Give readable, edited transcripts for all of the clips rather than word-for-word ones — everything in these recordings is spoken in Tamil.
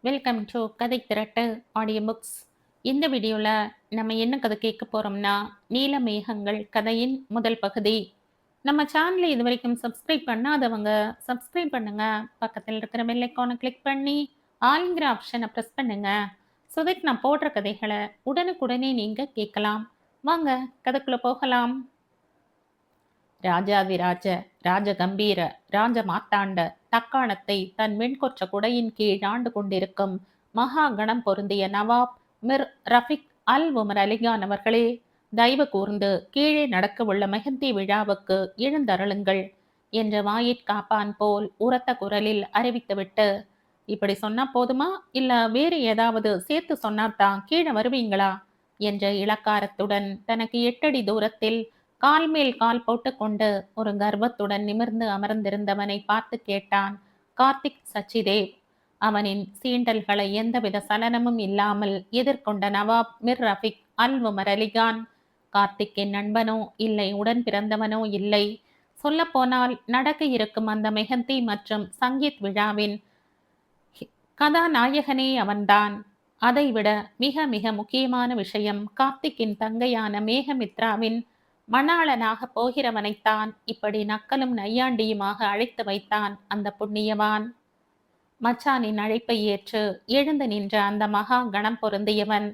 வெல்கம் டு கதை திரட்டு ஆடியோ புக்ஸ். இந்த வீடியோவில் நம்ம என்ன கதை கேட்க போகிறோம்னா, நீலமேகங்கள் கதையின் முதல் பகுதி. நம்ம சேனலை இது வரைக்கும் சப்ஸ்கிரைப் பண்ணாதவங்க சப்ஸ்கிரைப் பண்ணுங்க. பக்கத்தில் இருக்கிற பெல் ஐக்கானை கிளிக் பண்ணி ஆளுங்கிற ஆப்ஷனை ப்ரெஸ் பண்ணுங்க. ஸோ தட் நான் போடுற கதைகளை உடனுக்குடனே நீங்கள் கேட்கலாம். வாங்க கதைக்குள்ளே போகலாம். ராஜாதிராஜ ராஜகம்பீர ராஜ மாத்தாண்ட தக்காணத்தை தன் வெண்கொற்ற குடையின் கீழ் ஆண்டு கொண்டிருக்கும் மகா கணம் பொருந்திய நவாப் மிர் ரஃபிக் அல் உமர் அலிகான் அவர்களே, தயவு கூர்ந்து கீழே நடக்க உள்ள மெஹந்தி விழாவுக்கு எழுந்தருளுங்கள் என்ற வாயிற்காப்பான் போல் உரத்த குரலில் அறிவித்துவிட்டு, இப்படி சொன்னா போதுமா, இல்ல வேறு ஏதாவது சேர்த்து சொன்னாதான் கீழே வருவீங்களா என்ற இளக்காரத்துடன் தனக்கு 8 அடி தூரத்தில் கால் மேல் கால் போட்டுக்கொண்டு ஒரு கர்வத்துடன் நிமிர்ந்து அமர்ந்திருந்தவனை பார்த்து கேட்டான் கார்த்திக் சச்சிதேவ். அவனின் சீண்டல்களை எந்தவித சலனமும் இல்லாமல் எதிர்கொண்ட நவாப் மிர் ரஃபிக் அல் உமர் அலிகான், கார்த்திக்கின் நண்பனோ இல்லை, உடன் பிறந்தவனோ இல்லை. சொல்லப்போனால் நடக்க இருக்கும் அந்த மெஹந்தி மற்றும் சங்கீத் விழாவின் கதாநாயகனே அவன்தான். அதைவிட மிக மிக முக்கியமான விஷயம், கார்த்திக்கின் தங்கையான மேகமித்ராவின் மணாளனாக போகிறவனைத்தான் இப்படி நக்கலும் நையாண்டியுமாக அழைத்து வைத்தான் அந்த புண்ணியவான். மச்சானின் அழைப்பை ஏற்று எழுந்து நின்ற அந்த மகா கணம் பொருந்தியவன்,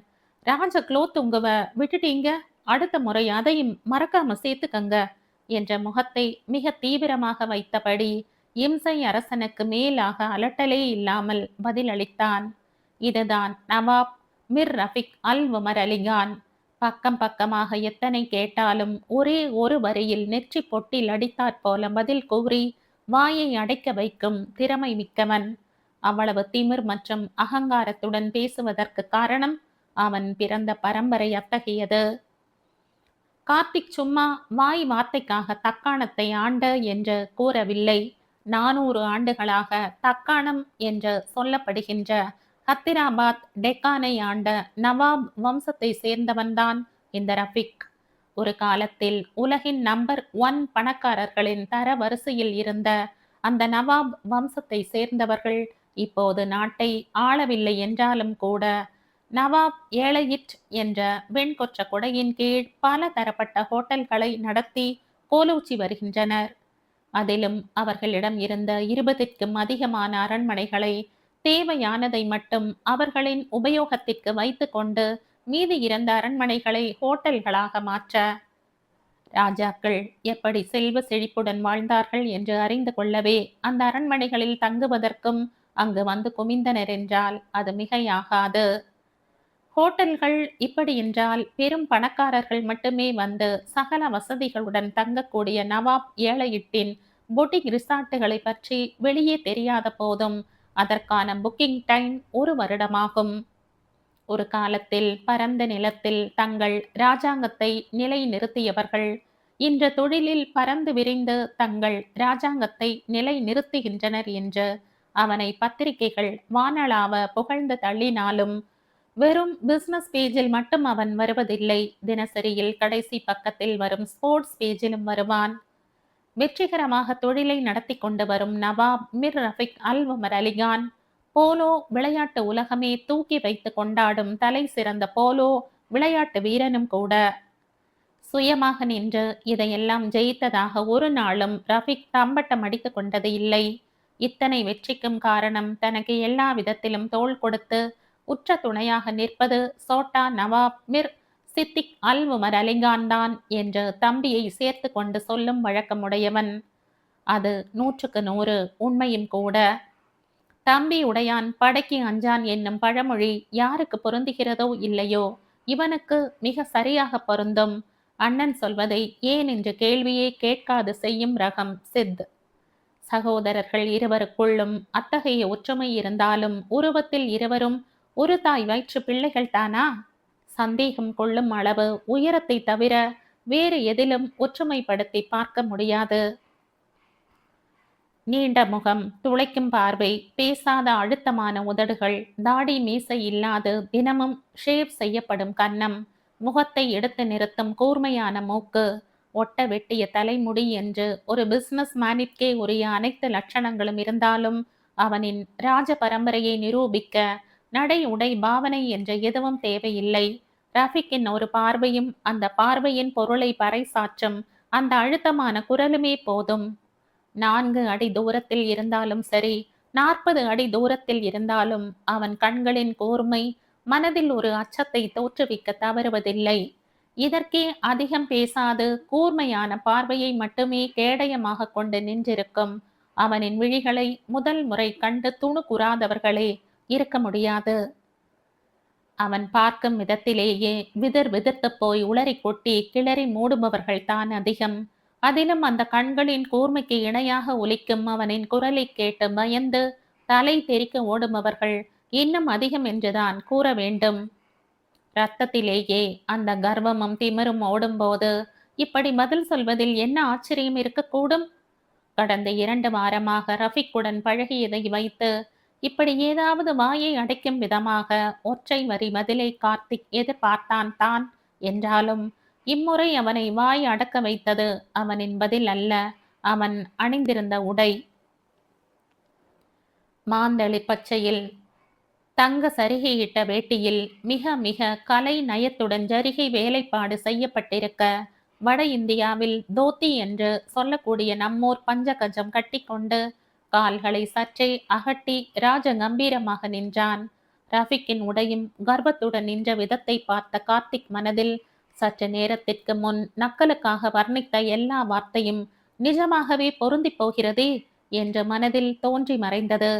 ராஜ குலோத்துங்கவ விட்டுட்டீங்க, அடுத்த முறை அதையும் மறக்காம சேர்த்துக்கங்க என்ற முகத்தை மிக தீவிரமாக வைத்தபடி இம்சை அரசனுக்கு மேலாக அலட்டலே இல்லாமல் பதிலளித்தான். இதுதான் நவாப் மிர் ரஃபிக் அல் உமர் அலிகான். பக்கம் பக்கமாக எத்தனை கேட்டாலும் ஒரே ஒரு வரியில் நெற்றி பொட்டில் அடித்தாற்போல பதில் கூறி வாயை அடைக்க வைக்கும் திறமை மிக்கவன். அவ்வளவு திமிர் மற்றும் அகங்காரத்துடன் பேசுவதற்கு காரணம் அவன் பிறந்த பரம்பரை அத்தகையது. கார்த்திக் சும்மா வாய் வார்த்தைக்காக தக்காணத்தை ஆண்ட என்று கூறவில்லை. 400 ஆண்டுகளாக தக்காணம் என்று சொல்லப்படுகின்ற ஹத்திராபாத் டெக்கானை ஆண்ட நவாப் வம்சத்தை சேர்ந்தவன்தான் இந்த ரஃபிக். ஒரு காலத்தில் உலகின் நம்பர் 1 பணக்காரர்களின் தர வரிசையில் இருந்த அந்த நவாப் வம்சத்தை சேர்ந்தவர்கள் இப்போது நாட்டை ஆளவில்லை என்றாலும் கூட, நவாப் ஏழையிட் என்ற வெண்கொற்ற குடையின் கீழ் பல தரப்பட்ட ஹோட்டல்களை நடத்தி கோலூச்சி வருகின்றனர். அதிலும் அவர்களிடம் இருந்த 20க்கும் அதிகமான அரண்மனைகளை தேவையானதை மட்டும் அவர்களின் உபயோகத்திற்கு வைத்து கொண்டு மீதி இருந்த அரண்மனைகளை ஹோட்டல்களாக மாற்ற, ராஜாக்கள் எப்படி செல்வ செழிப்புடன் வாழ்ந்தார்கள் என்று அறிந்து கொள்ளவே அந்த அரண்மனைகளில் தங்குவதற்கும் அங்கு வந்து குமிந்தனர் என்றால் அது மிகையாகாது. ஹோட்டல்கள் இப்படி என்றால் பெரும் பணக்காரர்கள் மட்டுமே வந்து சகல வசதிகளுடன் தங்கக்கூடிய நவாப் ஏழையிட்டின் பொட்டிக் ரிசார்ட்டுகளை பற்றி வெளியே தெரியாத போதும் அதற்கான புக்கிங் டைம் 1 வருடமாகும். ஒரு காலத்தில் பரந்த நிலத்தில் தங்கள் இராஜாங்கத்தை நிலை நிறுத்தியவர்கள் இன்று தொழிலில் பறந்து விரிந்து தங்கள் இராஜாங்கத்தை நிலை நிறுத்துகின்றனர் என்று அவனை பத்திரிகைகள் வானளாவ புகழ்ந்து தள்ளினாலும், வெறும் பிசினஸ் பேஜில் மட்டும் அவன் வருவதில்லை, தினசரியில் கடைசி பக்கத்தில் வரும் ஸ்போர்ட்ஸ் பேஜிலும் வருவான். வெற்றிகரமாக தொழிலை நடத்தி கொண்டு வரும் நவாப் மிர் ரஃபிக் அல் உமர் அலிகான், போலோ விளையாட்டு உலகமே தூக்கி வைத்து கொண்டாடும் தலை சிறந்த போலோ விளையாட்டு வீரனும் கூட. சுயமாக நின்று இதையெல்லாம் ஜெயித்ததாக ஒரு நாளும் ரஃபிக் தம்பட்டம் அடித்து கொண்டது இல்லை. இத்தனை வெற்றிக்கும் காரணம் தனக்கு எல்லா விதத்திலும் தோள் கொடுத்து உற்ற துணையாக நிற்பது சோட்டா நவாப் மிர் சித்திக் அல் உமர் அலிகான் தான் என்று தம்பியை சேர்த்து கொண்டு சொல்லும் வழக்கமுடையவன். அது 100க்கு 100 உண்மையும் கூட. தம்பி உடையான் படைக்கு அஞ்சான் என்னும் பழமொழி யாருக்கு பொருந்துகிறதோ இல்லையோ, இவனுக்கு மிக சரியாக பொருந்தும். அண்ணன் சொல்வதை ஏன் என்று கேள்வியே கேட்காது செய்யும் ரகம் சித். சகோதரர்கள் இருவருக்குள்ளும் அத்தகைய ஒற்றுமை இருந்தாலும் உருவத்தில் இருவரும் ஒரு தாய் வயிற்று பிள்ளைகள் தானா? சந்தேகம் கொள்ளும் அளவு உயரத்தை தவிர வேறு எதிலும் ஒற்றுமைப்படுத்தி பார்க்க முடியாது. நீண்ட முகம், துளைக்கும் பார்வை, பேசாத அழுத்தமான உதடுகள், தாடி மீசை இல்லாது தினமும் ஷேவ் செய்யப்படும் கன்னம், முகத்தை எடுத்து நிறுத்தும் கூர்மையான மூக்கு, ஒட்ட வெட்டிய தலைமுடி என்று ஒரு பிசினஸ் மேனிற்கே உரிய அனைத்து லட்சணங்களும் இருந்தாலும் அவனின் ராஜ பரம்பரையை நிரூபிக்க நடை உடை பாவனை என்ற எதுவும் தேவையில்லை. ரஃபிக்கின் ஒரு பார்வையும் அந்த பார்வையின் பொருளை பறைசாற்றும் அந்த அழுத்தமான குரலுமே போதும். 4 அடி தூரத்தில் இருந்தாலும் சரி, 40 அடி தூரத்தில் இருந்தாலும் அவன் கண்களின் கூர்மை மனதில் ஒரு அச்சத்தை தோற்றுவிக்க தவறுவதில்லை. இதற்கே அதிகம் பேசாது கூர்மையான பார்வையை மட்டுமே கேடயமாக கொண்டு நின்றிருக்கும் அவனின் விழிகளை முதல் முறை கண்டு துணுக்குறாதவர்களே இருக்க முடியாது. அவன் பார்க்கும் விதத்திலேயே விதிர் விதிர்த்து போய் உளறி கொட்டி கிளறி மூடுபவர்கள் தான் அதிகம். அதிலும் அந்த கண்களின் கூர்மைக்கு இணையாக ஒலிக்கும் அவனின் குரலை கேட்டு பயந்து தலை தெறிக்க ஓடுபவர்கள் இன்னும் அதிகம் என்றுதான் கூற வேண்டும். இரத்தத்திலேயே அந்த கர்வமும் திமிரும் ஓடும்போது இப்படி பதில் சொல்வதில் என்ன ஆச்சரியம் இருக்கக்கூடும்? கடந்த 2 வாரமாக ரஃபிக்குடன் பழகியதை வைத்து இப்படி ஏதாவது வாயை அடைக்கும் விதமாக ஒற்றை வரி பதிலை கார்த்திக் எதிர்பார்த்தான் தான் என்றாலும் இம்முறை அவனை வாய் அடக்க வைத்தது அவனின் பதில் அல்ல, அவன் அணிந்திருந்த உடை. மாந்தளி பச்சையில் தங்க சரிகையிட்ட வேட்டியில் மிக மிக கலை நயத்துடன் ஜரிகை வேலைப்பாடு செய்யப்பட்டிருக்க, வட இந்தியாவில் தோத்தி என்று சொல்லக்கூடிய நம்மூர் பஞ்சகஜம் கட்டிக்கொண்டு கால்களை சற்றே அகட்டி ராஜ கம்பீரமாக நின்றான். ரஃபிக்கின் உடையும் கர்வத்துடன் நின்ற விதத்தை பார்த்த கார்த்திக் மனதில் சற்று நேரத்திற்கு முன் நக்கலுக்காக வர்ணித்த எல்லா வார்த்தையும் நிஜமாகவே பொருந்தி போகிறதே என்று மனதில் தோன்றி மறைந்தது.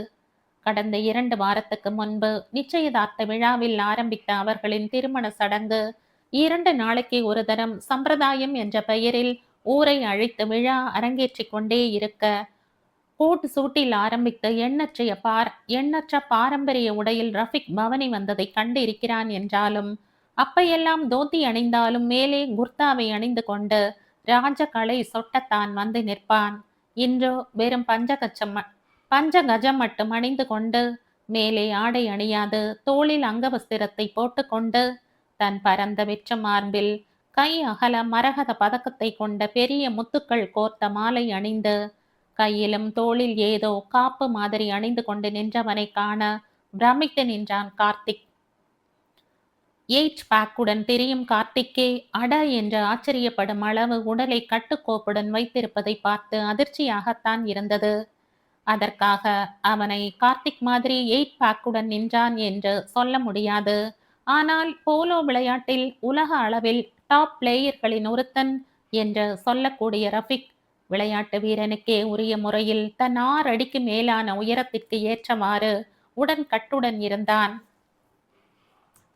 கடந்த 2 வாரத்துக்கு முன்பு நிச்சயதார்த்த விழாவில் ஆரம்பித்த அவர்களின் திருமண சடங்கு 2 நாளைக்கு ஒரு தரம் சம்பிரதாயம் என்ற பெயரில் ஊரை அழைத்து விழா அரங்கேற்றிக் கொண்டே இருக்க, கோட் சூட்டில் ஆரம்பித்த எண்ணற்ற பாரம்பரிய உடையில் ரஃபிக் பவனி வந்ததை கண்டு இருக்கிறான் என்றாலும் அப்பையெல்லாம் தோத்தி அணிந்தாலும் மேலே குர்தாவை அணிந்து கொண்டு ராஜகலை சொட்டத்தான் வந்து நிற்பான். இன்றோ வெறும் பஞ்சகஜம் மட்டும் அணிந்து கொண்டு மேலே ஆடை அணியாது தோளில் அங்கவஸ்திரத்தை போட்டுக்கொண்டு தன் பரந்த வெற்ற மார்பில் கை அகல மரகத பதக்கத்தை கொண்ட பெரிய முத்துக்கள் கோர்த்த மாலை அணிந்து கையிலும் தோளில் ஏதோ காப்பு மாதிரி அணிந்து கொண்டு நின்றவனை காண பிரமித்து நின்றான் கார்த்திக். 8 பேக்குடன் தெரியும் கார்த்திக்கே அட என்று ஆச்சரியப்படும் அளவு உடலை கட்டுக்கோப்புடன் வைத்திருப்பதை பார்த்து அதிர்ச்சியாகத்தான் இருந்தது. அதற்காக அவனை கார்த்திக் மாதிரி 8 பேக்குடன் நின்றான் என்று சொல்ல முடியாது. ஆனால் போலோ விளையாட்டில் உலக அளவில் டாப் பிளேயர்களின் ஒருத்தன் என்று சொல்லக்கூடிய ரஃபிக் விளையாட்டு வீரனுக்கே உரிய முறையில் தன் 6 அடிக்கு மேலான உயரத்திற்கு ஏற்றவாறு கட்டுடன் இருந்தான்.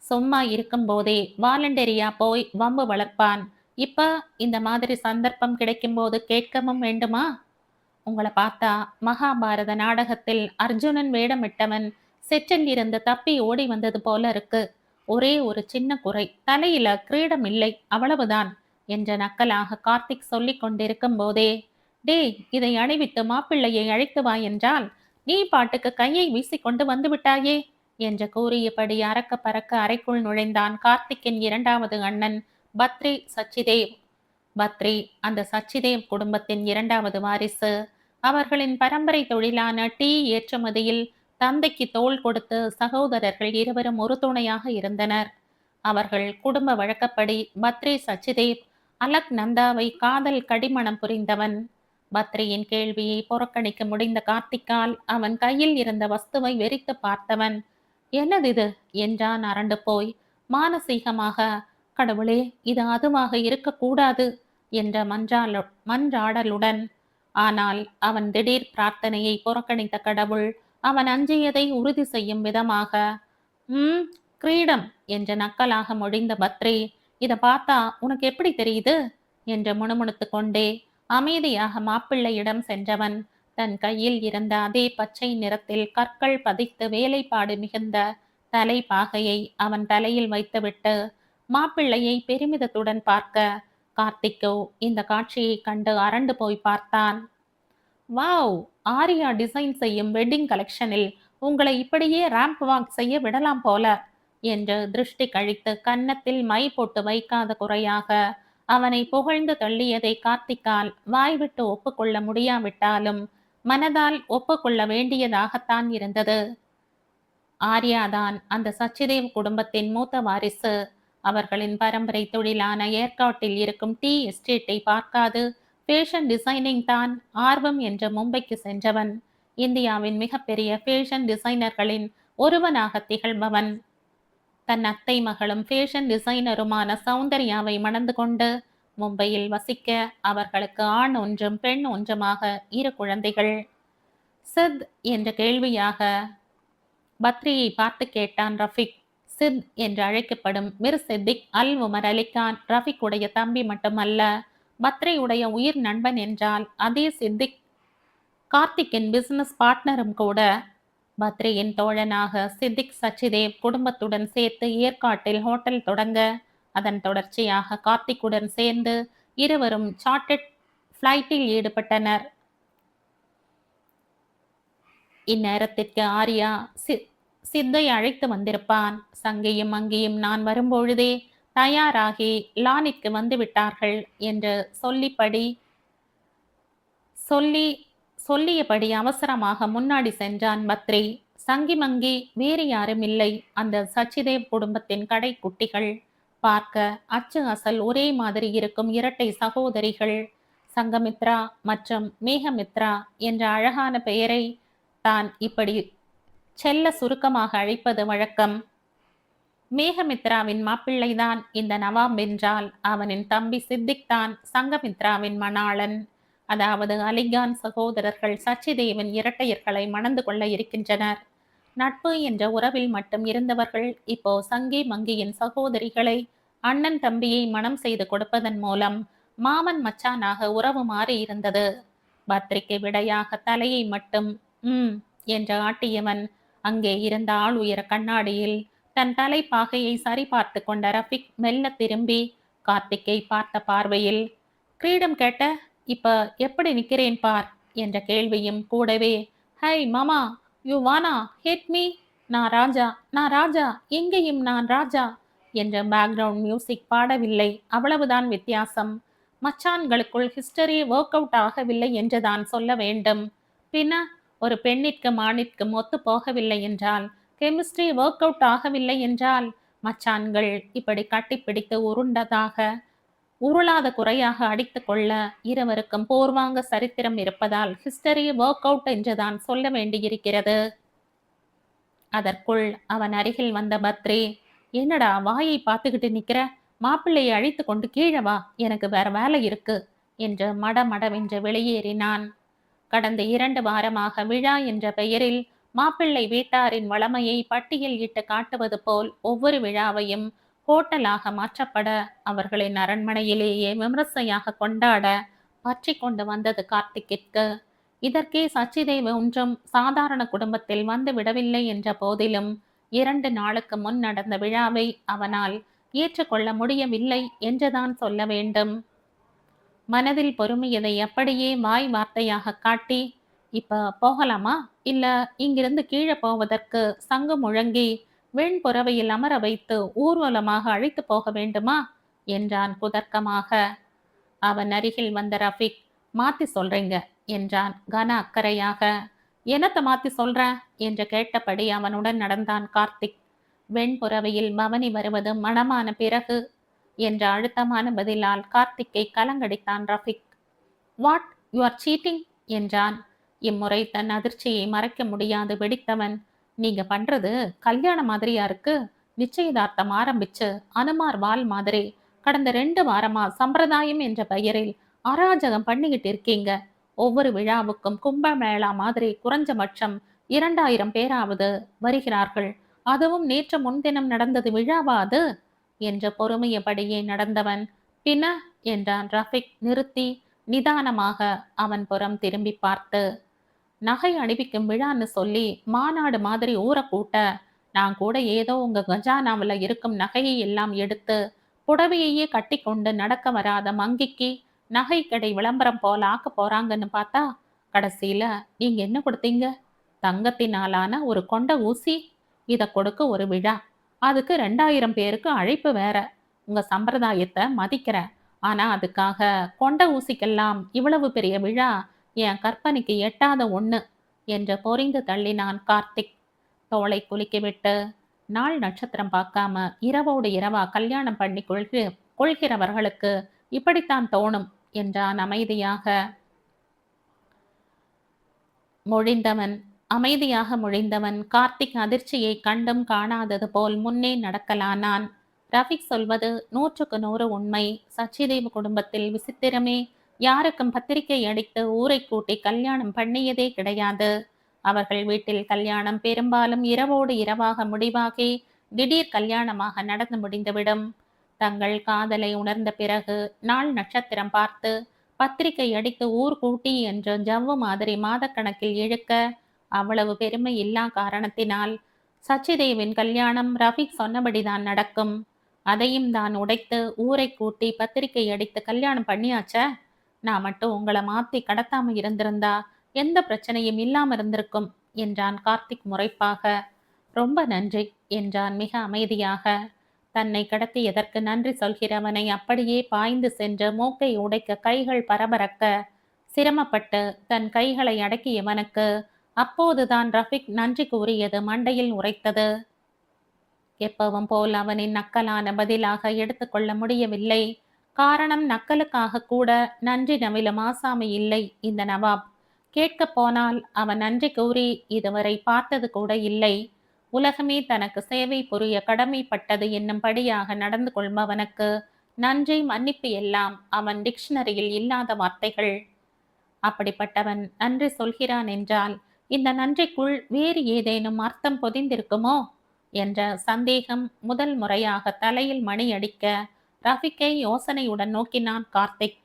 சும்மா இருக்கும் போதே வாலண்டரியா போய் வம்பு வளர்ப்பான். இப்ப இந்த மாதிரி சந்தர்ப்பம் கிடைக்கும் போது கேட்கவும் வேண்டுமா? உங்களை பார்த்தா மகாபாரத நாடகத்தில் அர்ஜுனன் வேடமிட்டவன் செற்றில் இருந்து தப்பி ஓடி வந்தது போல இருக்கு. ஒரே ஒரு சின்ன குறை, தலையில கிரீடம் இல்லை, அவ்வளவுதான் என்ற நக்கலாக கார்த்திக் சொல்லிக் கொண்டிருக்கும் போதே, டே இதை அணிவித்து மாப்பிள்ளையை அழைத்து வா என்றால் நீ பாட்டுக்கு கையை வீசிக்கொண்டு வந்து விட்டாயே என்று கூறியபடி அறக்க பறக்க அறைக்குள் நுழைந்தான் கார்த்திக்கின் 2வது அண்ணன் பத்ரி சச்சிதேவ். பத்ரி அந்த சச்சிதேவ் குடும்பத்தின் 2வது வாரிசு. அவர்களின் பரம்பரை தொழிலான டீ ஏற்றுமதியில் தந்தைக்கு தோள் கொடுத்து சகோதரர்கள் இருவரும் ஒரு துணையாக இருந்தனர். அவர்கள் குடும்ப வழக்கப்படி பத்ரி சச்சிதேவ் அலக் நந்தாவை காதல் கடிமணம் புரிந்தவன். பத்ரியின் கேள்வியை புறக்கணிக்க முடிந்த கார்த்திக்கால் அவன் கையில் இருந்த வஸ்துவை வெறித்து பார்த்தவன். என்னது இது என்றான் அரண்டு போய். மானசீகமாக, கடவுளே இது அதுவாக இருக்கக்கூடாது என்ற மன்றாடலுடன். ஆனால் அவன் திடீர் பிரார்த்தனையை புறக்கணித்த கடவுள் அவன் அஞ்சியதை உறுதி செய்யும் விதமாக கிரீடம் என்ற நக்கலாக மொழிந்த பத்ரி, இத பார்த்தா உனக்கு எப்படி தெரியுது என்று முணுமுணுத்து கொண்டே அமைதியாக மாப்பிள்ளையிடம் சென்றவன் தன் கையில் இருந்த அதே பச்சை நிறத்தில் கற்கள் பதித்து வேலைப்பாடு மிகுந்த தலைப்பாகையை அவன் தலையில் வைத்துவிட்டு மாப்பிள்ளையை பெருமிதத்துடன் பார்க்க கார்த்திக்கோ இந்த காட்சியை கண்டு அரண்டு போய் பார்த்தான். வாவ், ஆரியா டிசைன் செய்யும் வெட்டிங் கலெக்ஷனில் உங்களை இப்படியே ரேம்ப் வாக் செய்ய விடலாம் போல என்று திருஷ்டி கழித்து கன்னத்தில் மை போட்டு வைக்காத குறையாக அவனை புகழ்ந்து தள்ளியதை கார்த்திக்கால் வாய்விட்டு ஒப்புக்கொள்ள முடியாவிட்டாலும் மனதால் ஒப்புக்கொள்ள வேண்டியதாகத்தான் இருந்தது. ஆர்யாதான் அந்த சச்சிதேவ் குடும்பத்தின் மூத்த வாரிசு. அவர்களின் பரம்பரை தொழிலான ஏர்காட்டில் இருக்கும் டீ எஸ்டேட்டை பார்க்காது ஃபேஷன் டிசைனிங் தான் ஆர்வம் என்று மும்பைக்கு சென்றவன். இந்தியாவின் மிகப்பெரிய ஃபேஷன் டிசைனர்களின் ஒருவனாக திகழ்பவன். தன் அத்தை மகளும் ஃபேஷன் டிசைனருமான சௌந்தர்யாவை மணந்து கொண்டு மும்பையில் வசிக்க அவர்களுக்கு ஆண் ஒன்றும் பெண் ஒன்றுமாக 2 குழந்தைகள். சித் என்ற கேள்வியாக பத்ரியை பார்த்து கேட்டான் ரஃபிக். சித் என்று அழைக்கப்படும் மிர் சித்திக் அல் உமர் அலிகான் ரஃபிக் உடைய தம்பி மட்டுமல்ல, பத்ரியுடைய உயிர் நண்பன் என்றால் அதே சித்திக் கார்த்திக்கின் பிசினஸ் பார்ட்னரும் கூட. பத்ரியின் தோழனாக சித்திக் சச்சிதேவ் குடும்பத்துடன் சேர்த்து ஏற்காட்டில் ஹோட்டல் தொடங்க, அதன் தொடர்ச்சியாக கார்த்திக்குடன் சேர்ந்து இருவரும் சார்ட்டர்ட் ஃபிளைட்டில் ஈடுபட்டனர். இந்நேரத்திற்கு ஆர்யா சித்தை அழைத்து வந்திருப்பான். சங்கியும் அங்கியும் நான் வரும்பொழுதே தயாராகி லானிற்கு வந்து விட்டார்கள் என்று சொல்லியபடி அவசரமாக முன்னாடி சென்றான் பத்ரி. சங்கி மங்கி வேறு யாரும் இல்லை, அந்த சச்சிதேவ் குடும்பத்தின் கடைக்குட்டிகள். பார்க்க அச்சு அசல் ஒரே மாதிரி இருக்கும் இரட்டை சகோதரிகள். சங்கமித்ரா மற்றும் மேகமித்ரா என்ற அழகான பெயரை தான் இப்படி செல்ல சுருக்கமாக அழைப்பது வழக்கம். மேகமித்ராவின் மாப்பிள்ளைதான் இந்த நவாப் என்றால் அவனின் தம்பி சித்திக் தான் சங்கமித்ராவின் மணாளன். அதாவது அலிகான் சகோதரர்கள் சச்சிதேவன் இரட்டையர்களை மணந்து கொள்ள இருக்கின்றனர். நட்பு என்ற உறவில் மட்டும் இருந்தவர்கள் இப்போ சங்கி மங்கியின் சகோதரிகளை அண்ணன் தம்பியை மணம் செய்து கொடுப்பதன் மூலம் மாமன் மச்சானாக உறவு மாறி இருந்தது. பத்ரிக்கு விடையாக தலையை மட்டும் என்று ஆட்டியவன் அங்கே இருந்த ஆள் உயர கண்ணாடியில் தன் தலைப்பாகையை சரி பார்த்து கொண்ட ரஃபிக் மெல்ல திரும்பி கார்த்திக்கை பார்த்த பார்வையில், கிரீடம் கேட்ட இப்ப எப்படி நிக்கிறேன் பார் என்ற கேள்வியும் கூடவே, ஹை மாமா, யூ வானா ஹிட் மீ, நான் ராஜா, நான் ராஜா, எங்கேயும் நான் ராஜா என்ற பேக்ரவுண்ட் மியூசிக் பாடவில்லை. அவ்வளவுதான் வித்தியாசம். மச்சான்களுக்குள் ஹிஸ்டரி ஒர்க் அவுட் ஆகவில்லை என்றுதான் சொல்ல வேண்டும். பின்ன ஒரு பெண்ணிற்கும் ஆணிற்கும் ஒத்து போகவில்லை என்றால், கெமிஸ்ட்ரி ஒர்க் அவுட் ஆகவில்லை என்றால், மச்சான்கள் இப்படி கட்டிப்பிடித்து உருளாத குறையாக அடித்து கொள்ள இருவருக்கும் போர்வாங்க சரித்திரம் இருப்பதால் ஹிஸ்டரி ஒர்க் அவுட் என்றுதான் சொல்ல வேண்டியிருக்கிறது. அதற்குள் அவன் அருகில் வந்த பத்ரி, என்னடா வாயை பார்த்துக்கிட்டு நிக்கிற, மாப்பிள்ளையை அழைத்து கொண்டு கீழே வா, எனக்கு வேற வேலை இருக்கு என்று மடமடவென்று வெளியேறினான். கடந்த 2 வாரமாக விழா என்ற பெயரில் மாப்பிள்ளை வீட்டாரின் வளமையை பட்டியல் இட்டு காட்டுவது போல் ஒவ்வொரு விழாவையும் ஹோட்டலாக மாற்றப்பட, அவர்களின் அரண்மனையிலேயே விமர்சையாக கொண்டாட பற்றி கொண்டு வந்தது கார்த்திக்கிற்கு. இதற்கே சச்சிதேவ் ஒன்றும் சாதாரண குடும்பத்தில் வந்து விடவில்லை என்ற போதிலும் 2 நாளுக்கு முன் நடந்த விழாவை அவனால் ஏற்றுக்கொள்ள முடியவில்லை என்றுதான் சொல்ல வேண்டும். மனதில் பொறுமையதை அப்படியே வாய் வார்த்தையாக காட்டி, இப்ப போகலாமா, இல்ல இங்கிருந்து கீழே போவதற்கு சங்கு முழங்கி வெண்புறவையில் அமர வைத்து ஊர்வலமாக அழைத்து போக வேண்டுமா என்றான் குதர்க்கமாக. அவன் அருகில் வந்த ரஃபிக், மாத்தி சொல்றீங்க என்றான் கன அக்கறையாக. என்னத்த மாத்தி சொல்ற என்று கேட்டபடி அவனுடன் நடந்தான் கார்த்திக். வெண்புறவையில் பவனி வருவது மனமான பிறகு என்ற அழுத்தமான பதிலால் கார்த்திக்கை கலங்கடித்தான் Rafiq. What, you are cheating என்றான். இம்முறை தன் அதிர்ச்சியை மறைக்க முடியாது வெடித்தவன், நீங்க பண்றது கல்யாணம் மாதிரியா இருக்கு, நிச்சயதார்த்தம் ஆரம்பிச்சு அனுமார் வால் மாதிரி கடந்த 2 வாரமா சம்பிரதாயம் என்ற பெயரில் அராஜகம் பண்ணிக்கிட்டு இருக்கீங்க. ஒவ்வொரு விழாவுக்கும் கும்பமேளா மாதிரி குறைஞ்சபட்சம் 2000 பேராவது வருகிறார்கள். அதுவும் நேற்று முன்தினம் நடந்தது விழாவா அது என்ற பொறுமையபடியே நடந்தவன். பின்ன என்றான் ரஃபிக் நிறுத்தி நிதானமாக அவன் புறம் திரும்பி பார்த்து. நகை அணிவிக்கும் விழான்னு சொல்லி மாநாடு மாதிரி ஊரை கூட்ட, நான் கூட ஏதோ உங்க கஜானாவில் இருக்கும் நகையை எல்லாம் எடுத்து புடவையையே கட்டி கொண்டு நடக்க வராத மங்கிக்கு நகை கடை விளம்பரம் போல ஆக்க போறாங்கன்னு பார்த்தா, கடைசியில நீங்க என்ன கொடுத்தீங்க? தங்கத்தினாலான ஒரு கொண்ட ஊசி. இதை கொடுக்க ஒரு விழா, அதுக்கு 2000 பேருக்கு அழைப்பு வேற. உங்க சம்பிரதாயத்தை மதிக்கிறேன், ஆனா அதுக்காக கொண்ட ஊசிக்கெல்லாம் இவ்வளவு பெரிய விழா என் கற்பனைக்கு எட்டாத ஒண்ணு என்று பொரிந்து தள்ளினான் கார்த்திக். தோளை குலுக்கிவிட்டு, நாள் நட்சத்திரம் பார்க்காம இரவோடு இரவா கல்யாணம் பண்ணி கொள்கிறவர்களுக்கு இப்படித்தான் தோணும் என்றான் அமைதியாக. மொழிந்தவன் கார்த்திக் அதிர்ச்சியை கண்டும் காணாதது போல் முன்னே நடக்கலானான். ரஃபிக் சொல்வது 100க்கு 100 உண்மை. சச்சிதேவ் குடும்பத்தில் விசித்திரமே. யாருக்கும் பத்திரிகை அடித்து ஊரை கூட்டி கல்யாணம் பண்ணியதே கிடையாது. அவர்கள் வீட்டில் கல்யாணம் பெரும்பாலும் இரவோடு இரவாக முடிவாகி திடீர் கல்யாணமாக நடந்து முடிந்துவிடும். தங்கள் காதலை உணர்ந்த பிறகு நாள் நட்சத்திரம் பார்த்து பத்திரிகை அடித்து ஊர் கூட்டி என்று ஜவ்வு மாதிரி மாதக்கணக்கில் இழுக்க அவ்வளவு பெருமை இல்லா காரணத்தினால் சச்சிதேவின் கல்யாணம் ரஃபிக் சொன்னபடிதான் நடக்கும். அதையும் தான் உடைத்து ஊரை கூட்டி பத்திரிகை அடித்து கல்யாணம் பண்ணியாச்ச. நான் மட்டும் உங்களை மாத்தி கடத்தாம இருந்திருந்தா எந்த பிரச்சனையும் இல்லாம இருந்திருக்கும் என்றான் கார்த்திக் முறைப்பாக. ரொம்ப நன்றி என்றான் மிக அமைதியாக. தன்னை கடத்தியதற்கு நன்றி சொல்கிறவனை அப்படியே பாய்ந்து சென்று மூக்கை உடைக்க கைகள் பரபரக்க சிரமப்பட்டு தன் கைகளை அடக்கியவனுக்கு அப்போதுதான் ரஃபிக் நன்றி கூறியது மண்டையில் உரைத்தது. எப்பவும் போல் அவனின் நக்கலான பதிலாக எடுத்துக்கொள்ள முடியவில்லை. காரணம், நக்கலுக்காக கூட நன்றி நவிலும் ஆசாமி இல்லை இந்த நவாப். கேட்கப் போனால் அவன் நன்றி கூறி இதுவரை பார்த்தது கூட இல்லை. உலகமே தனக்கு சேவை புரிய கடமைப்பட்டது என்னும்படியாக நடந்து கொள்பவனுக்கு நன்றி மன்னிப்பு எல்லாம் அவன் டிக்ஷனரியில் இல்லாத வார்த்தைகள். அப்படிப்பட்டவன் நன்றி சொல்கிறான் என்றால் இந்த நன்றிக்குள் வேறு ஏதேனும் அர்த்தம் பொதிந்திருக்குமோ என்ற சந்தேகம் முதல் முறையாக தலையில் மணி அடிக்க ரஃபிக்கை யோசனையுடன் நோக்கினான் கார்த்திக்.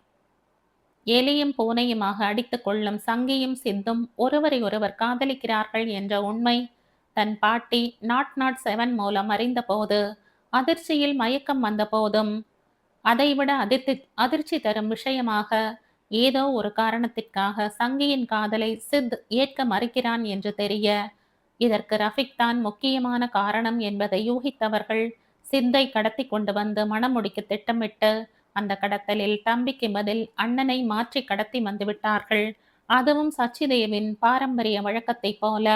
எலியும் பூனையுமாக அடித்துக் கொள்ளும் சங்கியும் சித்தும் ஒருவரை ஒருவர் காதலிக்கிறார்கள் என்ற உண்மை தன் பாட்டி 007 மூலம் அறிந்த போது அதிர்ச்சியில் மயக்கம் வந்த போதும் அதைவிட அதிர்ச்சி தரும் விஷயமாக ஏதோ ஒரு காரணத்திற்காக சங்கியின் காதலை சித் ஏற்க மறுக்கிறான் என்று தெரிய இதற்கு ரஃபிக் தான் முக்கியமான காரணம் என்பதை யூகித்தவர்கள் சித்தை கடத்தி கொண்டு வந்து மணமுடிக்க திட்டமிட்டு அந்த கடத்தலில் தம்பிக்கு பதில் அண்ணனை மாற்றி கடத்தி வந்துவிட்டார்கள். அதுவும் சச்சிதேவின் பாரம்பரிய வழக்கத்தை போல.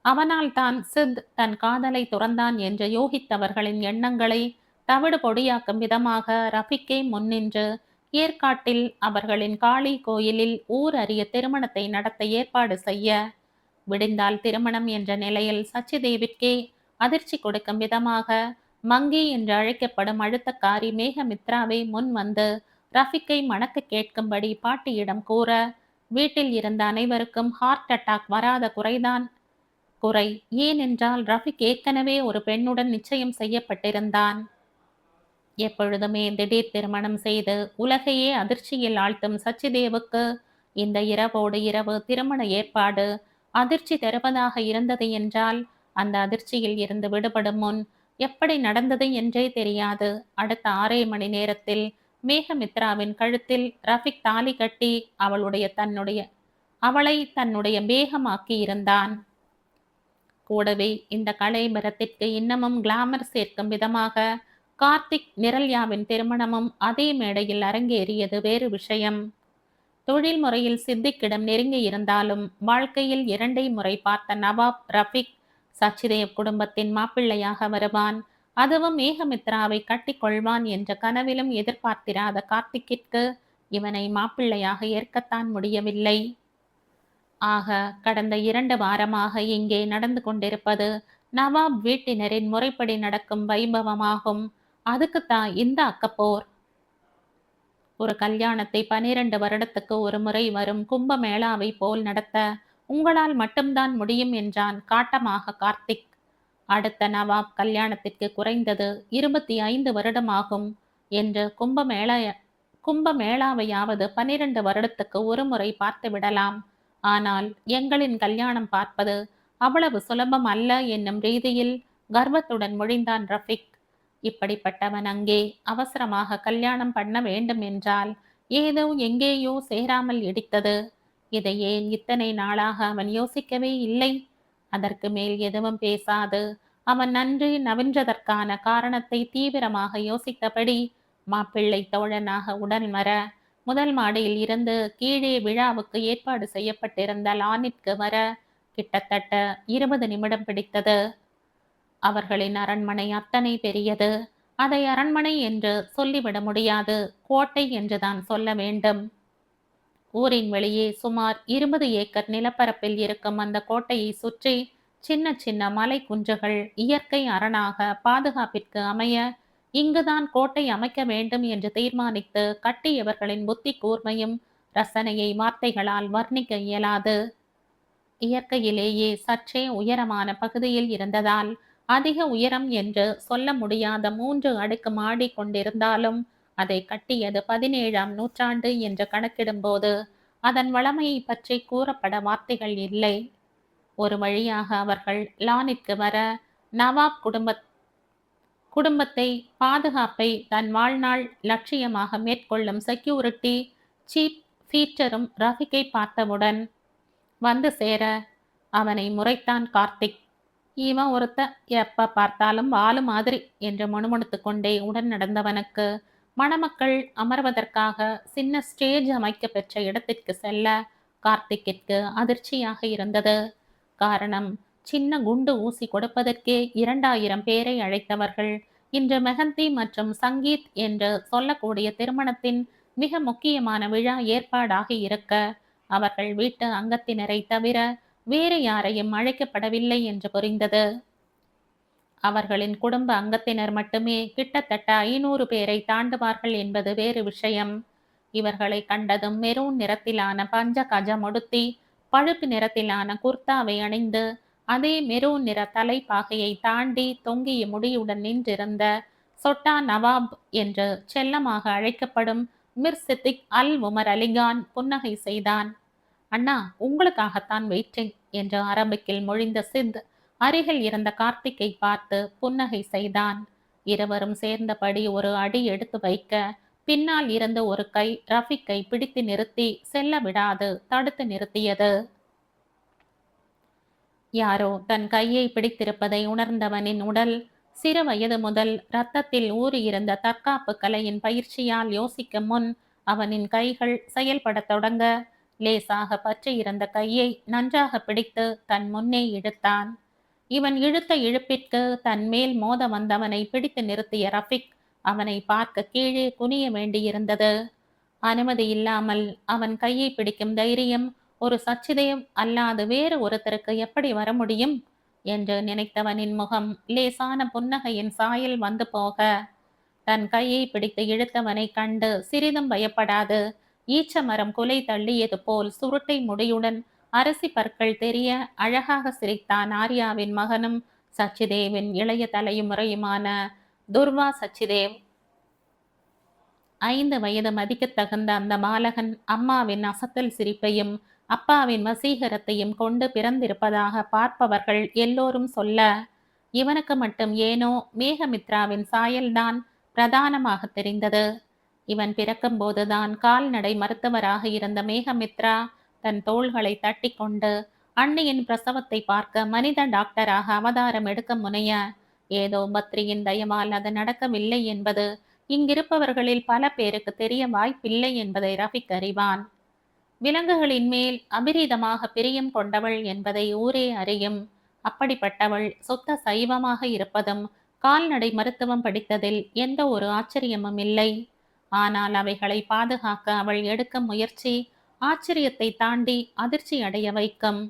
அவனால் தான் சித் தன் காதலை துறந்தான் என்று யூகித்தவர்களின் எண்ணங்களை தவிடு பொடியாக்கும் விதமாக ரஃபிக்கே முன்னின்று ஏற்காட்டில் அவர்களின் காளி கோயிலில் ஊர் அறிய திருமணத்தை நடத்த ஏற்பாடு செய்ய, விடிந்தால் திருமணம் என்ற நிலையில் சச்சிதேவிற்கே அதிர்ச்சி கொடுக்கும் விதமாக மங்கி என்று அழைக்கப்படும் அழுத்தக்காரி மேகமித்ராவை முன் வந்து ரஃபிக்கை மணக்க கேட்கும்படி பாட்டியிடம் கூற, வீட்டில் இருந்த அனைவருக்கும் ஹார்ட் அட்டாக் வராத குறை. ஏனென்றால் ரஃபிக் ஏற்கனவே ஒரு பெண்ணுடன் நிச்சயம் செய்யப்பட்டிருந்தான். எப்பொழுதுமே திடீர் திருமணம் செய்து உலகையே அதிர்ச்சியில் ஆழ்த்தும் சச்சிதேவுக்கு இந்த இரவோடு இரவு திருமண ஏற்பாடு அதிர்ச்சி தருவதாக இருந்தது என்றால் அந்த அதிர்ச்சியில் இருந்து விடுபடும் முன் எப்படி நடந்தது என்றே தெரியாது. அடுத்த 6 மணி நேரத்தில் மேகமித்ராவின் கழுத்தில் ரஃபிக் தாலி கட்டி அவளை தன்னுடைய பேகமாக்கி இருந்தான். கூடவே இந்த கலைபரத்திற்கு இன்னமும் கிளாமர் சேர்க்கும் விதமாக கார்த்திக் நிரல்யாவின் திருமணமும் அதே மேடையில் அரங்கேறியது வேறு விஷயம். தொழில் முறையில் சித்திக்கிடம் நெருங்கி இருந்தாலும் வாழ்க்கையில் 2 முறை பார்த்த நவாப் ரஃபிக் சச்சிதேவ் குடும்பத்தின் மாப்பிள்ளையாக வருவான், அதுவும் மேகமித்ராவை கட்டிக்கொள்வான் என்ற கனவிலும் எதிர்பார்த்திராத கார்த்திக்கிற்கு இவனை மாப்பிள்ளையாக ஏற்கத்தான் முடியவில்லை. ஆக கடந்த 2 வாரமாக இங்கே நடந்து கொண்டிருப்பது நவாப் வீட்டினரின் முறைப்படி நடக்கும் வைபவமாகும். அதுக்குத்தான் இந்த அக்கப்போர். ஒரு கல்யாணத்தை 12 வருடத்துக்கு ஒரு முறை வரும் கும்பமேளாவை போல் நடத்த உங்களால் மட்டும்தான் முடியும் என்றான் காட்டமாக கார்த்திக். அடுத்த நவாப் கல்யாணத்திற்கு குறைந்தது 25 வருடமாகும் என்று கும்பமேளாவையாவது 12 வருடத்துக்கு ஒரு முறை பார்த்து விடலாம். ஆனால் எங்களின் கல்யாணம் பார்ப்பது அவ்வளவு சுலபம் அல்ல என்னும் ரீதியில் கர்வத்துடன் மொழிந்தான் ரஃபிக். இப்படிப்பட்டவன் அங்கே அவசரமாக கல்யாணம் பண்ண வேண்டும் என்றால் ஏதோ எங்கேயோ சேராமல் இடித்தது. இதை ஏன் இத்தனை நாளாக அவன் யோசிக்கவே இல்லை? அதற்கு மேல் எதுவும் பேசாது அவன் நன்றி நவின்றதற்கான காரணத்தை தீவிரமாக யோசித்தபடி மாப்பிள்ளை தோழனாக உடன் வர முதல் மாடியில் இருந்து கீழே விழாவுக்கு ஏற்பாடு செய்யப்பட்டிருந்த லானிற்கு வர கிட்டத்தட்ட 20 நிமிடம் பிடித்தது. அவர்களின் அரண்மனை அத்தனை பெரியது. அதை அரண்மனை என்று சொல்லிவிட முடியாது, கோட்டை என்றுதான் சொல்ல வேண்டும். ஊரின் வெளியே சுமார் 20 ஏக்கர் நிலப்பரப்பில் இருக்கும் அந்த கோட்டையை சுற்றி சின்ன சின்ன மலை குன்றுகள் இயற்கை அரணாக பாதுகாப்பிற்கு அமைய இங்குதான் கோட்டை அமைக்க வேண்டும் என்று தீர்மானித்து கட்டியவர்களின் புத்தி கூர்மையும் ரசனையை வார்த்தைகளால் வர்ணிக்க இயலாது. இயற்கையிலேயே சற்றே உயரமான பகுதியில் இருந்ததால் அதிக உயரம் என்று சொல்ல முடியாத 3 அடுக்கு மாடி கொண்டிருந்தாலும் அதை கட்டியது 17ஆம் நூற்றாண்டு என்று கணக்கிடும்போது அதன் வளமையை பற்றி கூறப்பட வார்த்தைகள் இல்லை. ஒரு வழியாக அவர்கள் லானிற்கு வர நவாப் குடும்பத்தை பாதுகாப்பை தன் வாழ்நாள் லட்சியமாக மேற்கொள்ளும் செக்யூரிட்டி சீப் ஃபீச்சரும் ரஃபிக்கை பார்த்தவுடன் வந்து சேர அவனை முறைத்தான் கார்த்திக். இவன் ஒருத்த எப்ப பார்த்தாலும் வாலு மாதிரி என்று முணுமுணுத்து கொண்டே உடன் நடந்தவனுக்கு மணமக்கள் அமர்வதற்காக சின்ன ஸ்டேஜ் அமைக்க பெற்ற இடத்திற்கு செல்ல கார்த்திக்கிற்கு அதிர்ச்சியாக இருந்தது. காரணம், சின்ன குண்டு ஊசி கொடுப்பதற்கே 2000 பேரை அழைத்தவர்கள் இன்று மெஹந்தி மற்றும் சங்கீத் என்று சொல்லக்கூடிய திருமணத்தின் மிக முக்கியமான விழா ஏற்பாடாக இருக்க அவர்கள் வீட்டு அங்கத்தினரை தவிர வேறு யாரையும் அழைக்கப்படவில்லை என்று புரிந்தது. அவர்களின் குடும்ப அங்கத்தினர் மட்டுமே கிட்டத்தட்ட 500 பேரை தாண்டுவார்கள் என்பது வேறு விஷயம். இவர்களை கண்டதும் மெரூன் நிறத்திலான பஞ்ச கஜம் உடுத்தி பழுப்பு நிறத்திலான குர்தாவை அணிந்து அதே மெரூன் நிற தலைப்பாகையை தாண்டி தொங்கிய முடியுடன் நின்றிருந்த சொட்டா நவாப் என்று செல்லமாக அழைக்கப்படும் மிர் சித்திக் அல் உமர் அலிகான் புன்னகை செய்தான். அண்ணா, உங்களுக்காகத்தான் வெயிட்டிங் என்று அரபிக்கில் மொழிந்த சித் அருகில் இருந்த கார்த்திக்கை பார்த்து புன்னகை செய்தான். இருவரும் சேர்ந்தபடி ஒரு அடி எடுத்து வைக்க பின்னால் இருந்து ஒரு கை ரஃபிக்கை பிடித்து நிறுத்தி செல்ல விடாது தடுத்து நிறுத்தியது. யாரோ தன் கையை பிடித்திருப்பதை உணர்ந்தவனின் உடல் சிறு வயது முதல் இரத்தத்தில் ஊறியிருந்த தற்காப்பு கலையின் பயிற்சியால் யோசிக்கும் முன் அவனின் கைகள் செயல்படத் தொடங்க லேசாக பற்றி இருந்த கையை நன்றாக பிடித்து தன் முன்னே இழுத்தான். இவன் இழுத்த இழுப்பிற்கு தன் மேல் மோத வந்தவனை பிடித்து நிறுத்திய ரஃபிக் அவனை பார்க்க கீழே குனிய வேண்டியிருந்தது. அனுமதி இல்லாமல் அவன் கையை பிடிக்கும் தைரியம் ஒரு சச்சிதேவ் அல்லாது வேறு ஒருத்தருக்கு எப்படி வர முடியும் என்று நினைத்தவனின் முகம் லேசான புன்னகையின் சாயல் வந்து போக தன் கையை பிடித்து இழுத்தவனை கண்டு சிறிதும் பயப்படாது ஈச்ச மரம் குலை தள்ளியது போல் சுருட்டை முடியுடன் அரிசி பற்கள் தெரிய அழகாக சிரித்தான் ஆர்யாவின் மகனும் சச்சிதேவின் இளைய தலைமுறையுமான துர்வா சச்சிதேவ். 5 வயது மதிக்கத் தகுந்த அந்த பாலகன் அம்மாவின் அசத்தல் சிரிப்பையும் அப்பாவின் வசீகரத்தையும் கொண்டு பிறந்திருப்பதாக பார்ப்பவர்கள் எல்லோரும் சொல்ல இவனுக்கு மட்டும் ஏனோ மேகமித்ராவின் சாயல்தான் பிரதானமாக தெரிந்தது. இவன் பிறக்கும் போதுதான் கால்நடை மருத்துவராக இருந்த மேகமித்ரா தன் தோள்களை தட்டி கொண்டு அன்னியின் பிரசவத்தை பார்க்க மனித டாக்டராக அவதாரம் எடுக்க முனைய ஏதோ பத்ரியின் தயவால் அது நடக்கவில்லை என்பது இங்கிருப்பவர்களில் பல பேருக்கு தெரிய வாய்ப்பில்லை என்பதை ரஃபிக் அறிவான். விலங்குகளின் மேல் அபிரீதமாக பிரியம் கொண்டவள் என்பதை ஊரே அறியும். அப்படிப்பட்டவள் சுத்த சைவமாக இருப்பதும் கால்நடை மருத்துவம் படித்ததில் எந்த ஒரு ஆச்சரியமும் இல்லை. ஆனால் அவைகளை பாதுகாக்க அவள் எடுக்கும் முயற்சி ஆச்சரியத்தை தாண்டி அதிர்ச்சி அடைய வைக்கும்.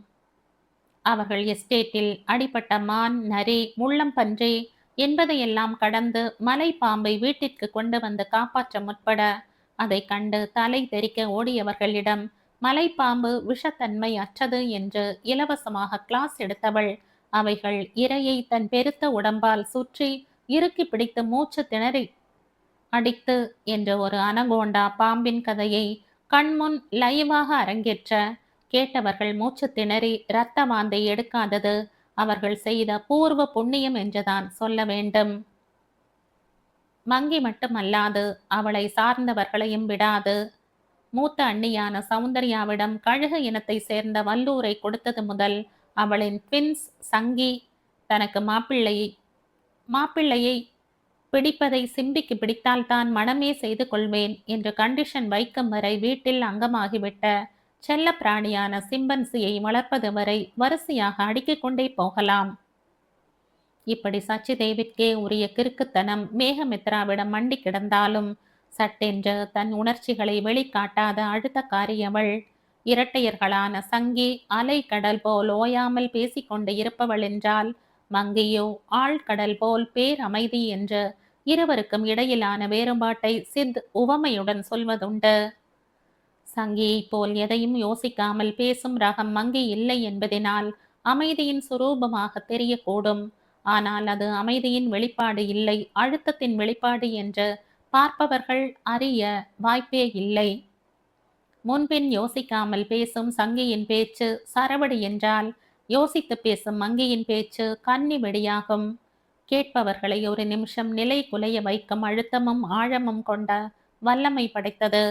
அவர்கள் எஸ்டேட்டில் அடிப்பட்ட மான், நரி, முள்ளம்பன்றி என்பதையெல்லாம் கடந்து மலை பாம்பை வீட்டிற்கு கொண்டு வந்து காப்பாற்ற முற்பட அதை கண்டு தலை தெறிக்க ஓடியவர்களிடம் மலைப்பாம்பு விஷத்தன்மை அற்றது என்று இலவசமாக கிளாஸ் எடுத்தவள் அவைகள் இரையை தன் பெருத்த உடம்பால் சுற்றி இறுக்கி பிடித்து மூச்சு திணறி அடித்து என்ற ஒரு அனகோண்டா பாம்பின் கதையை கண்முன் லைவாக அரங்கேற்ற கேட்டவர்கள் மூச்சு திணறி இரத்த வாந்தை எடுக்காதது அவர்கள் செய்த பூர்வ புண்ணியம் என்றுதான் சொல்ல வேண்டும். மங்கி மட்டுமல்லாது அவளை சார்ந்தவர்களையும் விடாது. மூத்த அண்ணியான சௌந்தர்யாவிடம் கழுகு இனத்தை சேர்ந்த வல்லூரை கொடுத்தது முதல் அவளின் ட்வின்ஸ் சங்கி தனக்கு மாப்பிள்ளையை பிடிப்பதை சிம்பிக்கு பிடித்தால்தான் மனமே செய்து கொள்வேன் என்று கண்டிஷன் வைக்கும் வரை வீட்டில் அங்கமாகிவிட்ட செல்ல பிராணியான சிம்பன்சியை வளர்ப்பது வரை வரிசையாக அடுக்கிக் கொண்டே போகலாம். இப்படி சச்சிதேவிற்கே உரிய கிறுக்குத்தனம் மேகமித்ராவிடம் மண்டி கிடந்தாலும் சட்டென்று தன் உணர்ச்சிகளை வெளிக்காட்டாத அழுத்தக்காரி அவள். இரட்டையர்களான சங்கி அலை கடல் போல் ஓயாமல் பேசிக்கொண்டு இருப்பவள் என்றால் மங்கியோ ஆழ்கடல் போல் பேரமைதி என்று இருவருக்கும் இடையிலான வேறுபாட்டை சித் உவமையுடன் சொல்வதுண்டு. சங்கியைப் போல் எதையும் யோசிக்காமல் பேசும் ரகம் மங்கி இல்லை என்பதினால் அமைதியின் சுரூபமாக தெரியக்கூடும். ஆனால் அது அமைதியின் வெளிப்பாடு இல்லை, அழுத்தத்தின் வெளிப்பாடு என்று பார்ப்பவர்கள் அறிய வாய்ப்பே இல்லை. முன்பின் யோசிக்காமல் பேசும் சங்கியின் பேச்சு சரவடி என்றால் யோசித்து பேசும் மங்கியின் பேச்சு கன்னி வெடியாகும். கேட்பவர்களை ஒரு நிமிஷம் நிலை குலைய வைக்கும் அழுத்தமும் ஆழமும் கொண்ட வல்லமை படைத்தது.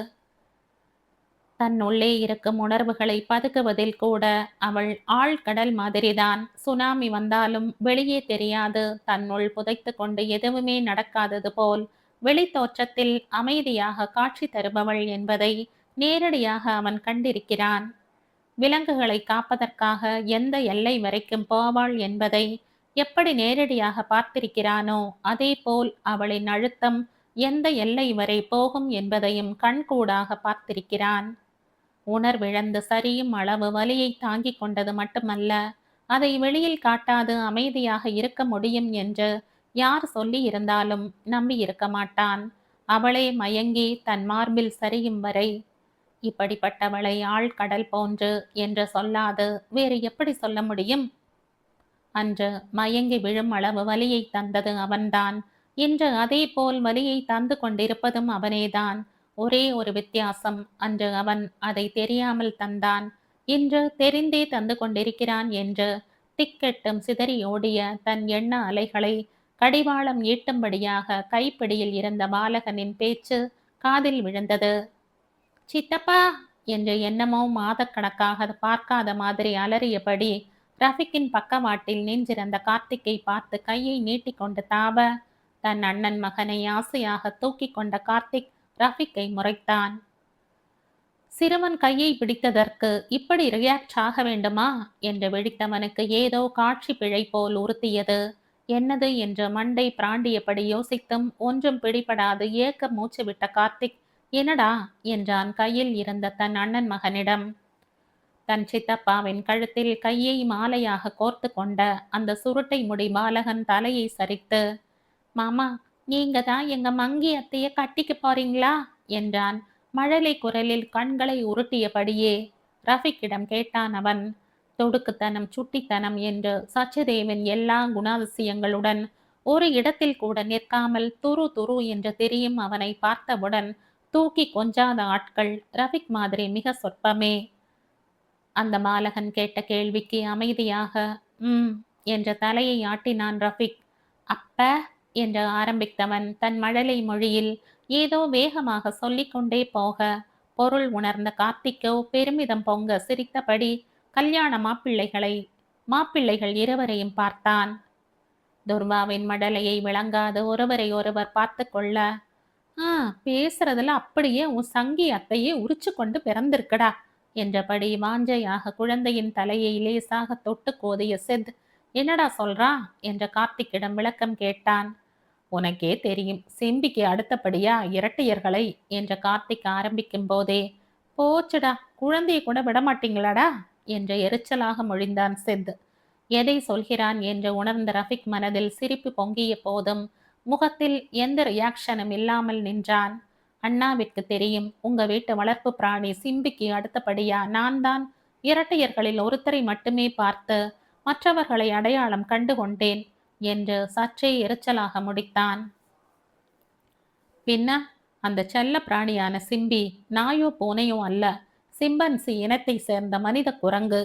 தன்னுள்ளே இருக்கும் உணர்வுகளை பதுக்குவதில் கூட அவள் ஆழ்கடல் மாதிரிதான். சுனாமி வந்தாலும் வெளியே தெரியாது, தன்னுள் புதைத்து கொண்டு எதுவுமே நடக்காதது போல் வெளித்தோற்றத்தில் அமைதியாக காட்சி தருபவள் என்பதை நேரடியாக அவன் கண்டிருக்கிறான். விலங்குகளை காப்பதற்காக எந்த எல்லை வரைக்கும் போவாள் என்பதை எப்படி நேரடியாக பார்த்திருக்கிறானோ அதே போல் அவளின் அழுத்தம் எந்த எல்லை வரை போகும் என்பதையும் கண்கூடாக பார்த்திருக்கிறான். உணர்விழந்து சரியும் அளவு வலியை தாங்கிக் கொண்டது மட்டுமல்ல, அதை வெளியில் காட்டாது அமைதியாக இருக்க முடியும் என்று யார் சொல்லி இருந்தாலும் நம்பி இருக்க மாட்டான். அவளே மயங்கி தன் மார்பில் சரியும் வரை. இப்படிப்பட்டவளை ஆழ்கடல் போன்று என்று சொல்லாது வேறு எப்படி சொல்ல முடியும்? அன்று மயங்கி விழும் அளவு வலியை தந்தது அவன்தான். இன்று அதே போல் வலியை தந்து கொண்டிருப்பதும் அவனேதான். ஒரே ஒரு வித்தியாசம், அன்று அவன் அதை தெரியாமல் தந்தான், இன்று தெரிந்தே தந்து கொண்டிருக்கிறான் என்று திக்கெட்டும் சிதறி ஓடிய தன் எண்ண அலைகளை கடிவாளம் ஈட்டும்படியாக கைப்பிடியில் இருந்த பாலகனின் பேச்சு காதில் விழுந்தது. சித்தப்பா என்று என்னமோ மாதக்கணக்காக பார்க்காத மாதிரி அலறியபடி ரஃபிக்கின் பக்கவாட்டில் நின்றிருந்த கார்த்திக்கை பார்த்து கையை நீட்டிக்கொண்டு தாவ, தன் அண்ணன் மகனை ஆசையாக தூக்கி கொண்ட கார்த்திக் ரஃபிக்கை முறைத்தான். சிறுவன் கையை பிடித்ததற்கு இப்படி ரியாக்ட் ஆக வேண்டுமா என்று வெடித்தவனுக்கு ஏதோ காட்சி பிழை போல் உறுத்தியது. என்னது என்று மண்டை பிராண்டியபடி யோசித்தும் ஒன்றும் பிடிபடாது ஏக்க மூச்சு விட்ட கார்த்திக், என்னடா என்றான் கையில் இருந்த தன் அண்ணன் மகனிடம். தன் சித்தப்பாவின் கழுத்தில் கையை மாலையாக கோர்த்து கொண்ட அந்த சுருட்டை முடி பாலகன் தலையை சரித்து, மாமா நீங்க தான் எங்க மங்கி அத்தைய கட்டிக்க போறீங்களா என்றான் மழலை குரலில் கண்களை உருட்டியபடியே. ரஃபிக்கிடம் கேட்டான் அவன். தொடுக்குத்தனம் சுட்டித்தனம் என்று சச்சிதேவின் எல்லா குணாதிசயங்களுடன் ஒரு இடத்தில் கூட நிற்காமல் துரு துரு என்று தெரியும் அவனை பார்த்தவுடன் தூக்கி கொஞ்சாத ஆட்கள் ரஃபிக் மாதிரி மிக சொற்பமே. அந்த பாலகன் கேட்ட கேள்விக்கு அமைதியாக என்ற தலையை ஆட்டினான் ரஃபிக். அப்ப என்று ஆரம்பித்தவன் தன் மழலை மொழியில் ஏதோ வேகமாக சொல்லிக்கொண்டே போக பொருள் உணர்ந்த கார்த்திக்கோ பெருமிதம் பொங்க சிரித்தபடி கல்யாண மாப்பிள்ளைகள் இருவரையும் பார்த்தான். துர்வாவின் மடலையை விளங்காது ஒருவரை ஒருவர் பார்த்து கொள்ள, பேசுறதுல அப்படியே உன் சங்கி அத்தையே உரிச்சு கொண்டு பிறந்திருக்கடா என்றபடி வாஞ்சையாக குழந்தையின் தலையை லேசாக தொட்டு கோதிய சித், என்னடா சொல்றா என்ற கார்த்திக்கிடம் விளக்கம் கேட்டான். உனக்கே தெரியும், சிம்பிக்கு அடுத்தபடியா இரட்டையர்களை என்ற கார்த்திக் ஆரம்பிக்கும் போதே, போச்சுடா குழந்தையை கூட விடமாட்டீங்களாடா என்ற எரிச்சலாக மொழிந்தான் சித். எதை சொல்கிறான் என்று உணர்ந்த ரஃபிக் மனதில் சிரிப்பு பொங்கிய போதும் முகத்தில் எந்த ரியாக்ஷனும் இல்லாமல் நின்றான். அண்ணாவிற்கு தெரியும், உங்க வீட்டு வளர்ப்பு பிராணி சிம்பிக்கு அடுத்தபடியா நான் தான் இரட்டையர்களில் ஒருத்தரை மட்டுமே பார்த்து மற்றவர்களை அடையாளம் கண்டு கொண்டேன் என்று சற்றே எரிச்சலாக முடித்தான். பின்ன அந்த செல்ல பிராணியான சிம்பி நாயோ பூனையோ அல்ல, சிம்பன்சி இனத்தை சேர்ந்த மனித குரங்கு.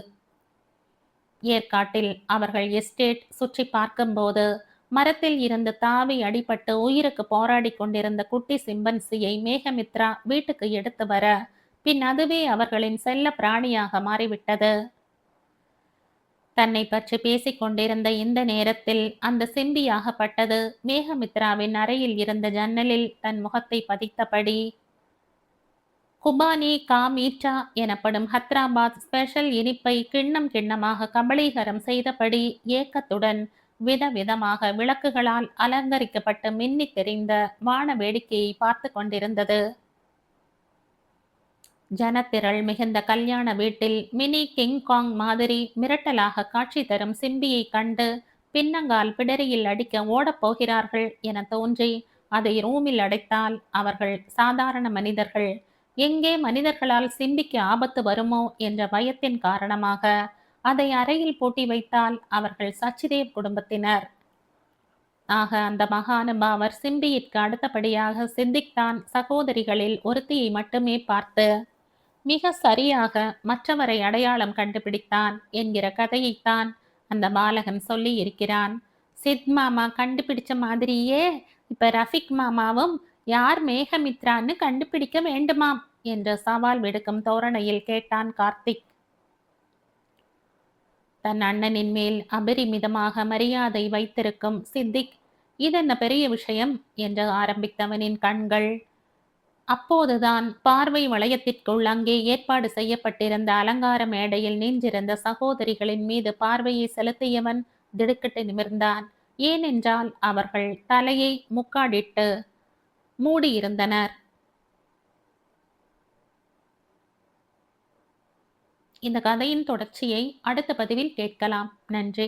ஏற்காட்டில் அவர்கள் எஸ்டேட் சுற்றி பார்க்கும்போது மரத்தில் இருந்து தாவி அடிபட்டு உயிருக்கு போராடி கொண்டிருந்த குட்டி சிம்பன்சியை மேகமித்ரா வீட்டுக்கு எடுத்து வர பின் அதுவே அவர்களின் செல்ல பிராணியாக மாறிவிட்டது. தன்னை பற்றி பேசிக் கொண்டிருந்த இந்த நேரத்தில் அந்த சிம்பியாகப்பட்டது மேகமித்ராவின் அறையில் இருந்த ஜன்னலில் தன் முகத்தை பதித்தபடி குபானி கா மீட்டா எனப்படும் ஹத்ராபாத் ஸ்பெஷல் இனிப்பை கிண்ணம் கிண்ணமாக கபளீகரம் செய்தபடி ஏக்கத்துடன் விதவிதமாக விளக்குகளால் அலங்கரிக்கப்பட்டு மின்னித் தெரிந்த வான வேடிக்கையை பார்த்து கொண்டிருந்தது. ஜனத்திரள் மிகுந்த கல்யாண வீட்டில் மினி கிங்காங் மாதிரி மிரட்டலாக காட்சி தரும் சிம்பியை கண்டு பின்னங்கால் பிடரியில் அடிக்க ஓடப்போகிறார்கள் என தோன்றி அதை ரூமில் அடைத்தால் அவர்கள் சாதாரண மனிதர்கள். எங்கே மனிதர்களால் சிம்பிக்கு ஆபத்து வருமோ என்ற பயத்தின் காரணமாக அதை அறையில் பூட்டி வைத்தால் அவர்கள் சச்சிதேவ் குடும்பத்தினர். ஆக அந்த மகானுபாவர் சிம்பியிற்கு அடுத்தபடியாக சித்திக்தான் சகோதரிகளில் ஒருத்தியை மட்டுமே பார்த்து மிக சரியாக மற்றவரை அடையாளம் கண்டுபிடித்தான் என்கிற கதையைத்தான் அந்த பாலகன் சொல்லி இருக்கிறான். சித் மாமா கண்டுபிடிச்ச மாதிரியே இப்ப ரஃபிக் மாமாவும் யார் மேகமித்ரான்னு கண்டுபிடிக்க வேண்டுமாம் என்று சவால் விடுக்கும் தோரணையில் கேட்டான் கார்த்திக். தன் அண்ணனின் மேல் அபரிமிதமாக மரியாதை வைத்திருக்கும் சித்திக் இதென்ன பெரிய விஷயம் என்று ஆரம்பித்தவனின் கண்கள் அப்போதுதான் பார்வை வளையத்திற்குள் அங்கே ஏற்பாடு செய்யப்பட்டிருந்த அலங்கார மேடையில் நின்றிருந்த சகோதரிகளின் மீது பார்வையை செலுத்தியவன் திடுக்கிட்டு நிமிர்ந்தான். ஏனென்றால் அவர்கள் தலையை முக்காடிட்டு மூடியிருந்தனர். இந்த கதையின் தொடர்ச்சியை அடுத்த பதிவில் கேட்கலாம். நன்றி.